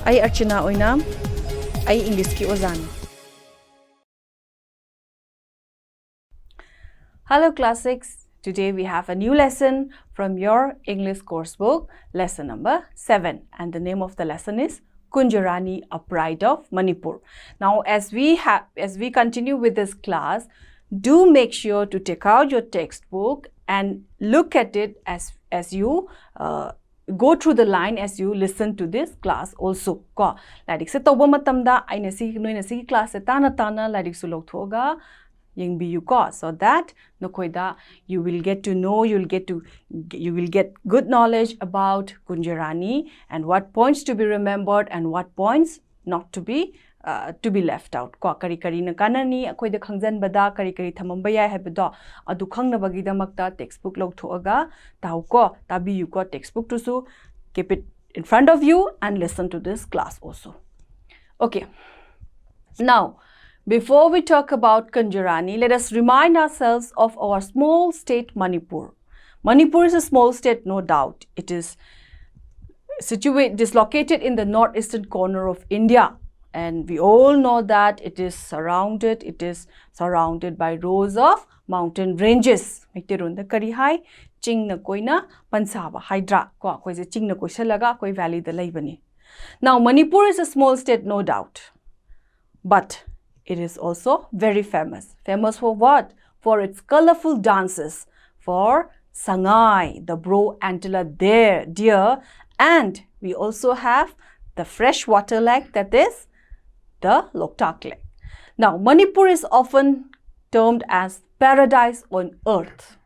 Ay Archana oina, ay English ki ozan. Hello class 6. Today we have a new lesson from your English course book, lesson number 7, and the name of the lesson is Kunjarani, a Pride of Manipur. Now as we continue with this class, do make sure to take out your textbook and look at it as you go through the line as you listen to this class also. Ko ladik se toba matamda aina si noina si class se tana ladik su lok thoga yengbiyu ko, so that nokoida you will get to know, you will get good knowledge about Kunjarani and what points to be remembered and what points not to be left out. Ko kari kari na kanani akoi da khangjan bada kari kari thamamba ya hebdo adu khangna bagi da makta textbook lok thoga tau ko tabiyu ko textbook to su keep it in front of you and listen to this class also. Okay, now before we talk about Kunjarani, let us remind ourselves of our small state Manipur. Manipur is a small state, no doubt. It is located in the northeastern corner of India, and we all know that it is surrounded by rows of mountain ranges. Ching na koi na pansaba hydra ko koi se ching na koi laga koi valley da laibani. Now Manipur is a small state, no doubt, but it is also very famous. Famous for what? For its colorful dances, for sangai, the brow antler deer, and we also have the freshwater lake, that is the Loktak Lake. Now, Manipur is often termed as paradise on earth,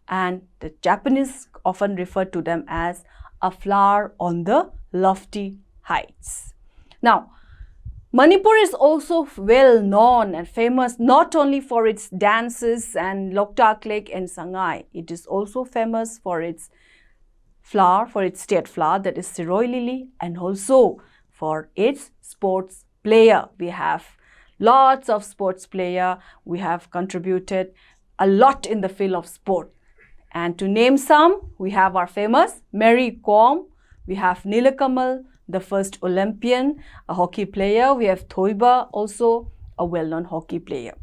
and the Japanese often refer to them as a flower on the lofty heights. Now, Manipur is also well known and famous not only for its dances and Loktak Lake and Sangai. It is also famous for its flower, for its state flower, that is Siroi lily, and also for its sports player. We have lots of sports player. We have contributed a lot in the field of sport. And to name some, we have our famous Mary Kom, we have Nilakamal, the first Olympian, a hockey player. We have Thoiba, also a well-known hockey player.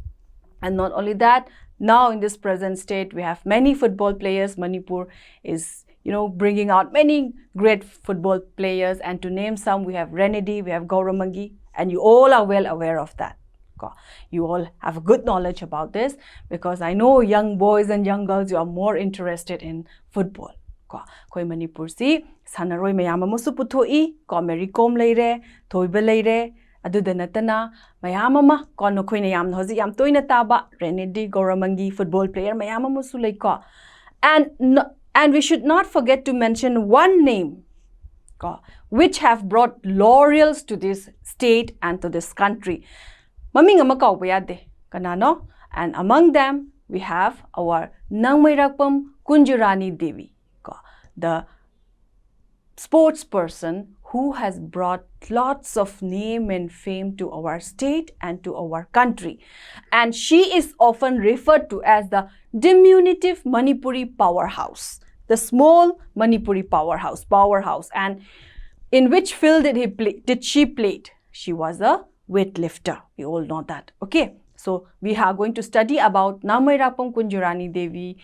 And not only that, now in this present state, we have many football players. Manipur is, bringing out many great football players. And to name some, we have Renedy, we have Gauramangi, and you all are well aware of that. You all have a good knowledge about this, because I know young boys and young girls, you are more interested in football. Koi Manipur si sanaroi mayama musu puthoi ko Mary Kom leire Thoiba leire adu danatana mayama ma ko no koi na yam hoji yam toina taba Renedy Gauramangi football player mayama musu lei ko, and we should not forget to mention one name which have brought laurels to this state and to this country. Maming ama ka bayade kanano, and among them we have our Nangmairakpam Kunjarani Devi, the sports person who has brought lots of name and fame to our state and to our country. And she is often referred to as the diminutive Manipuri powerhouse, the small Manipuri powerhouse. And in which field did she play? She was a weightlifter. We all know that. Okay, so we are going to study about Namairapam Kunjarani Devi,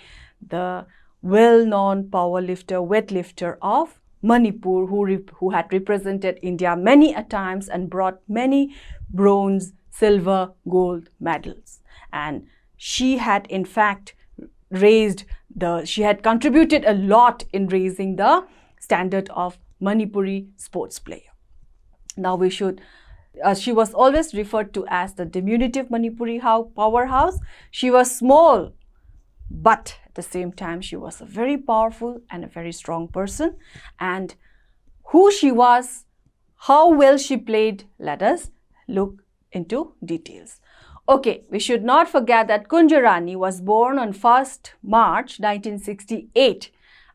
the well-known powerlifter, weightlifter of Manipur, who had represented India many a times and brought many bronze, silver, gold medals. And she had in fact she had contributed a lot in raising the standard of Manipuri sports player. Now she was always referred to as the diminutive Manipuri powerhouse. She was small, but at the same time, she was a very powerful and a very strong person. And who she was, how well she played, let us look into details. Okay, we should not forget that Kunjarani was born on 1st March 1968,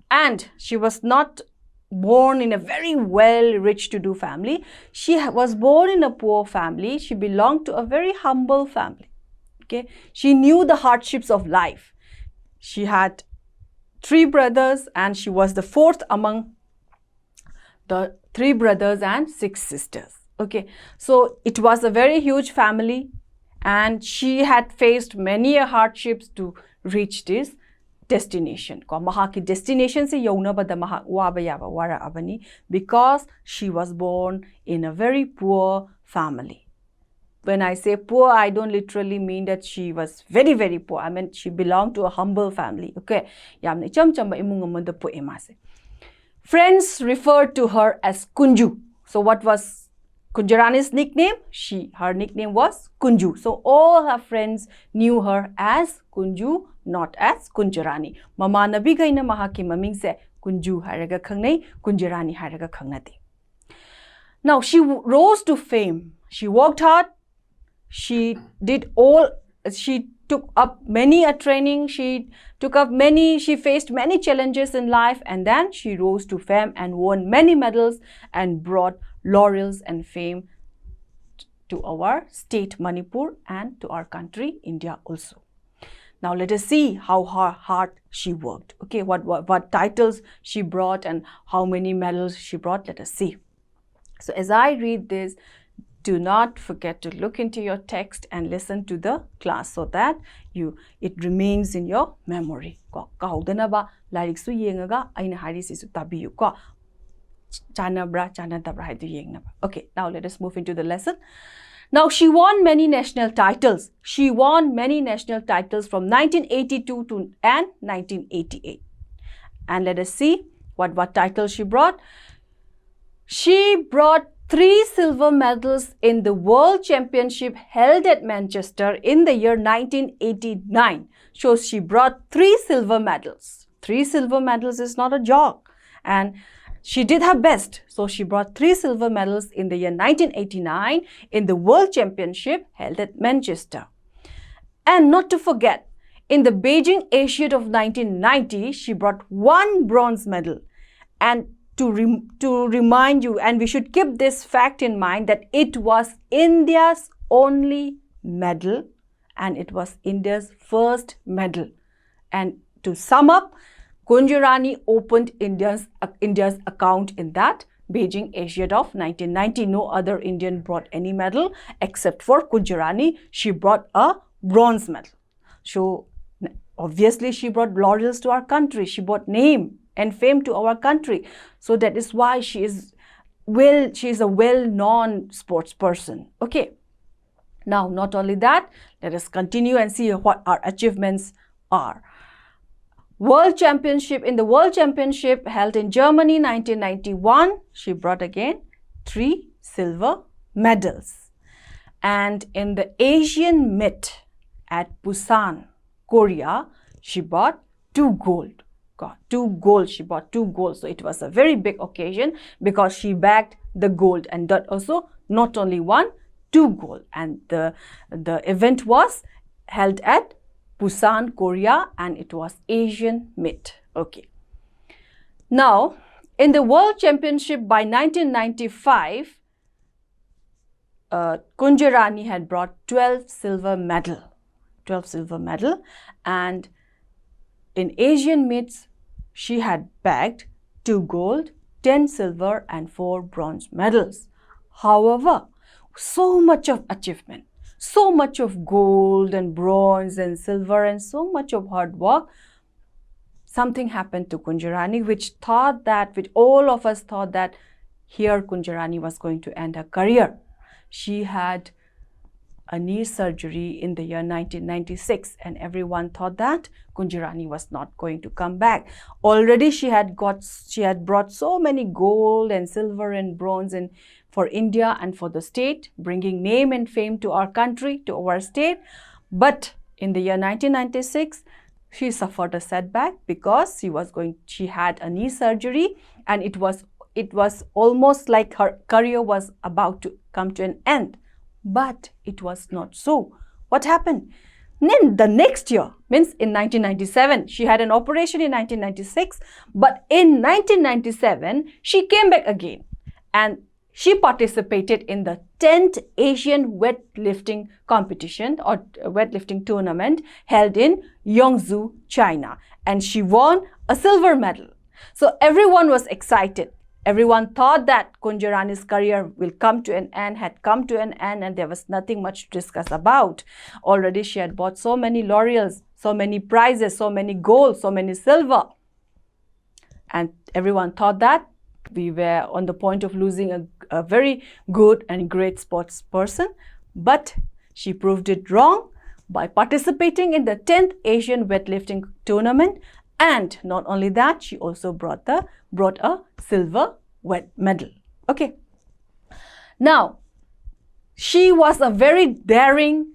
and she was not born in a very rich to-do family. She was born in a poor family. She belonged to a very humble family. Okay, she knew the hardships of life. She had 3 brothers and she was the 4th among the 3 brothers and 6 sisters. Okay, so it was a very huge family, and she had faced many hardships to reach this destination. Mahaki destination se yaunabada mahak waba yaba wara abani, because she was born in a very poor family. When I say poor, I don't literally mean that she was very, very poor. I mean, she belonged to a humble family. Okay, yamne cham chamba imung amanda po emase. Friends referred to her as Kunju. So what was Kunjarani's nickname? Her nickname was Kunju. So all her friends knew her as Kunju, not as Kunjarani. Mama nabi gaina mahaki maming se Kunju haraga khangnei, Kunjarani haraga khangnati. Now she rose to fame. She worked hard. She took up many a training. She faced many challenges in life, and then she rose to fame and won many medals and brought laurels and fame to our state Manipur and to our country India also. Now let us see how hard she worked. Okay, what titles she brought and how many medals she brought. Let us see. So as I read this, do not forget to look into your text and listen to the class so that it remains in your memory. Kahaudanaba lariksu yengaga aina harisisu tabiyu ko chanabra chanadabra haidu yengnaba. Okay, now let us move into the lesson. Now she won many national titles. She won many national titles from 1982 to 1988. And let us see what titles she brought. She brought 3 silver medals in the World Championship held at Manchester in the year 1989. So she brought 3 silver medals. 3 silver medals is not a joke. And she did her best. So she brought 3 silver medals in the year 1989 in the World Championship held at Manchester. And not to forget, in the Beijing Asiad of 1990, she brought 1 bronze medal. And to remind you, and we should keep this fact in mind, that it was India's only medal and it was India's first medal. And to sum up, Kunjarani opened India's account in that Beijing Asiad of 1990. No other Indian brought any medal except for Kunjarani. She brought a bronze medal. So obviously she brought laurels to our country. She brought name and fame to our country. So that is why she is a well-known sports person. Okay. Now, not only that, let us continue and see what our achievements are. In the World Championship held in Germany 1991, she brought again 3 silver medals. And in the Asian Meet at Busan, Korea, she brought 2 gold. She bought 2 gold. So it was a very big occasion because she bagged the gold, and that also not only 1, 2 gold. And the event was held at Busan, Korea, and it was Asian Meet. Okay. Now, in the World Championship by 1995, Kunjarani had brought 12 silver medal. And in Asian Meets, she had bagged 2 gold, 10 silver and 4 bronze medals. However, so much of achievement, so much of gold and bronze and silver and so much of hard work, something happened to Kunjarani which all of us thought that here Kunjarani was going to end her career. She had a knee surgery in the year 1996, and everyone thought that Kunjarani was not going to come back. Already she had brought so many gold and silver and bronze for India and for the state, bringing name and fame to our country, to our state. But in the year 1996, she suffered a setback because she had a knee surgery, and it was almost like her career was about to come to an end. But it was not so. What happened? Then the next year, means in 1997, she had an operation in 1996, but in 1997, she came back again and she participated in the 10th Asian weightlifting competition or weightlifting tournament held in Yangzhou, China, and she won a silver medal. So everyone was excited. Everyone thought that Kunjarani's career will come to an end, had come to an end, and there was nothing much to discuss about. Already she had bought so many laurels, so many prizes, so many gold, so many silver. And everyone thought that we were on the point of losing a very good and great sports person. But she proved it wrong by participating in the 10th Asian weightlifting tournament. And not only that, she also brought a silver medal. Okay. Now, she was a very daring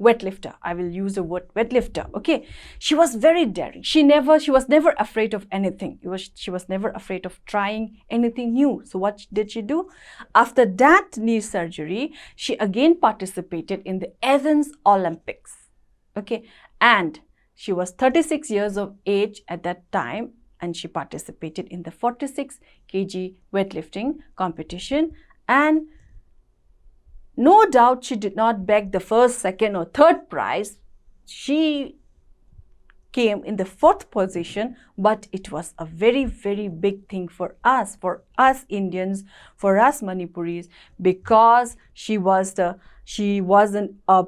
weightlifter. I will use the word weightlifter. Okay. She was very daring. She was never afraid of anything. She was never afraid of trying anything new. So what did she do? After that knee surgery, she again participated in the Athens Olympics. Okay. And she was 36 years of age at that time, and she participated in the 46 kg weightlifting competition. And no doubt she did not beg the first, second, or third prize. She came in the 4th position, but it was a very, very big thing for us Indians, for us Manipuris, because she wasn't a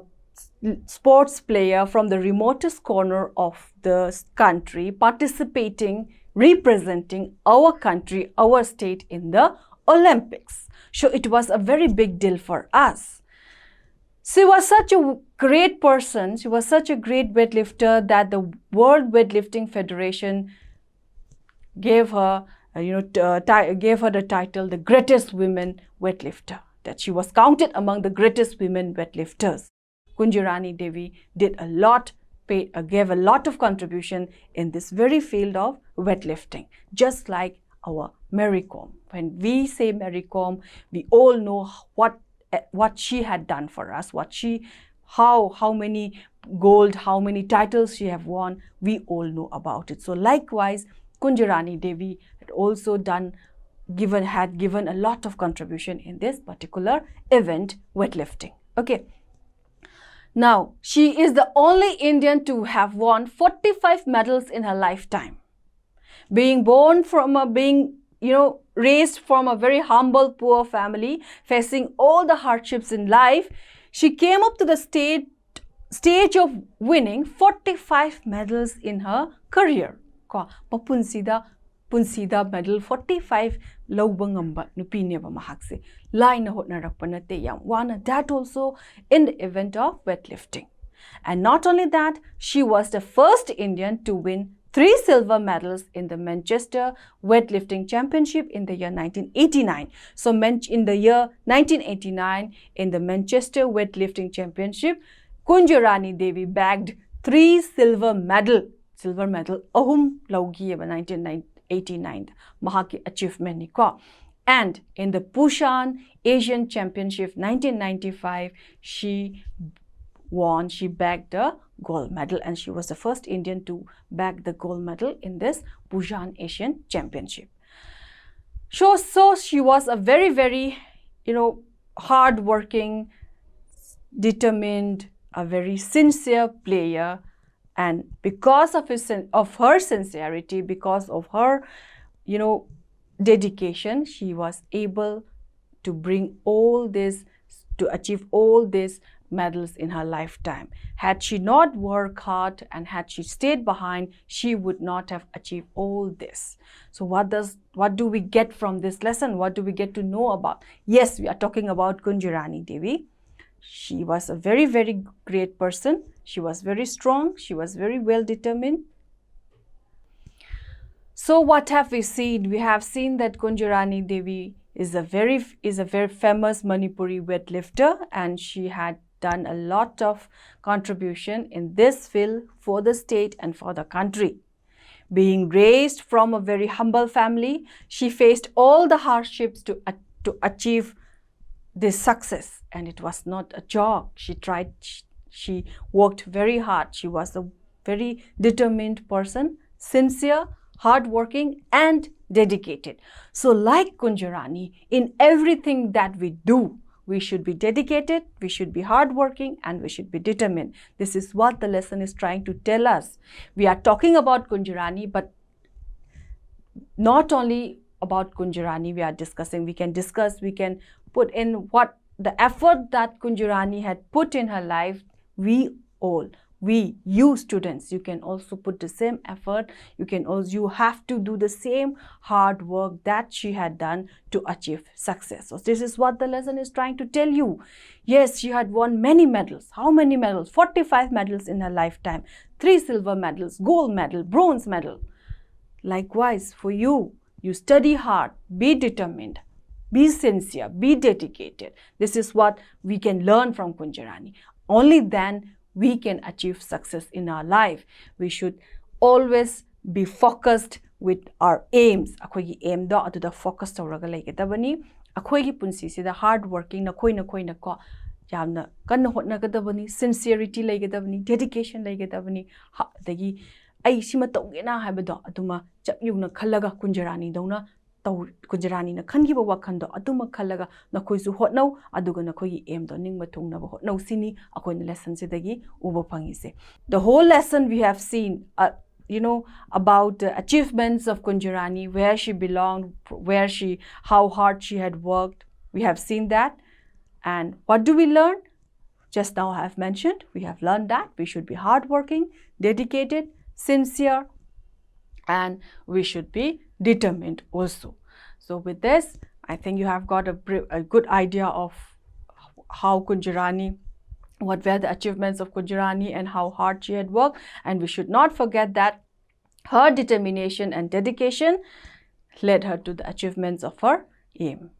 sports player from the remotest corner of the country, participating, representing our country, our state in the Olympics. So it was a very big deal for us. She was such a great person, she was such a great weightlifter that the World Weightlifting Federation gave her the title the greatest women weightlifter, that she was counted among the greatest women weightlifters. Kunjarani Devi gave a lot of contribution in this very field of weightlifting, just like our Mary Kom. When we say Mary Kom, we all know what she had done for us, how many gold, how many titles she have won. We all know about it. So likewise, Kunjarani Devi had also given a lot of contribution in this particular event, weightlifting. Okay. Now, she is the only Indian to have won 45 medals in her lifetime. Raised from a very humble, poor family, facing all the hardships in life, she came up to the stage of winning 45 medals in her career. Punsida medal 45 laubang ngamba nupineba mahakse laina hotnarakpa nate yam wana, that also in the event of weightlifting. And not only that, she was the first Indian to win 3 silver medals in the Manchester Weightlifting Championship in the year 1989. So in the year 1989, in the Manchester Weightlifting Championship, Kunjarani Devi bagged 3 silver medal ahum laugi 1989 mahaki achievement ni ko. And in the Busan Asian Championship 1995, she bagged the gold medal, and she was the first Indian to bag the gold medal in this Busan Asian Championship. So she was a very, very, hard-working, determined, a very sincere player. And because of her sincerity, because of her, dedication, she was able to achieve all these medals in her lifetime. Had she not worked hard and had she stayed behind, she would not have achieved all this. So what do we get from this lesson? What do we get to know about? Yes, we are talking about Kunjarani Devi. She was a very, very great person. She was very strong. She was very well determined. So what have we seen? We have seen that Kunjarani Devi is a very famous Manipuri weightlifter, and she had done a lot of contribution in this field for the state and for the country. Being raised from a very humble family, she faced all the hardships to achieve this success, and it was not a joke. She worked very hard. She was a very determined person, sincere, hardworking, and dedicated. So like Kunjarani, in everything that we do, we should be dedicated, we should be hardworking, and we should be determined. This is what the lesson is trying to tell us. We are talking about Kunjarani, but not only about Kunjarani we are discussing, we can discuss, we can put in what the effort that Kunjarani had put in her life. You students, you can also put the same effort. You have to do the same hard work that she had done to achieve success. So this is what the lesson is trying to tell you. Yes, she had won many medals. How many medals? 45 medals in her lifetime. 3 silver medals, gold medal, bronze medal. Likewise, for you, you study hard, be determined, be sincere, be dedicated. This is what we can learn from Kunjarani. Only then we can achieve success in our life. We should always be focused with our aims. Akhoi aim do adu focus tawraga laigadabani. Akhoi punsi sida hard working na koi ko yamna kanna hotnagadabani, sincerity laigadabani, dedication laigadabani. Dagi ai sima tawgena haibado aduma chapyugna khallaga Kunjarani dawna Kunjarani na khangiba wakhando aduma khallaga nakhoisu hotnau aduga nakhoi aim do ningma thungnaba hotnau sini akoina lesson sidagi uba phangise. The whole lesson we have seen about the achievements of Kunjarani, where she belonged, how hard she had worked. We have seen that. And what do we learn? Just now I have mentioned, we have learned that we should be hardworking, dedicated, sincere, and we should be determined also. So with this, I think you have got a good idea of how Kunjarani, what were the achievements of Kunjarani and how hard she had worked. And we should not forget that her determination and dedication led her to the achievements of her aim.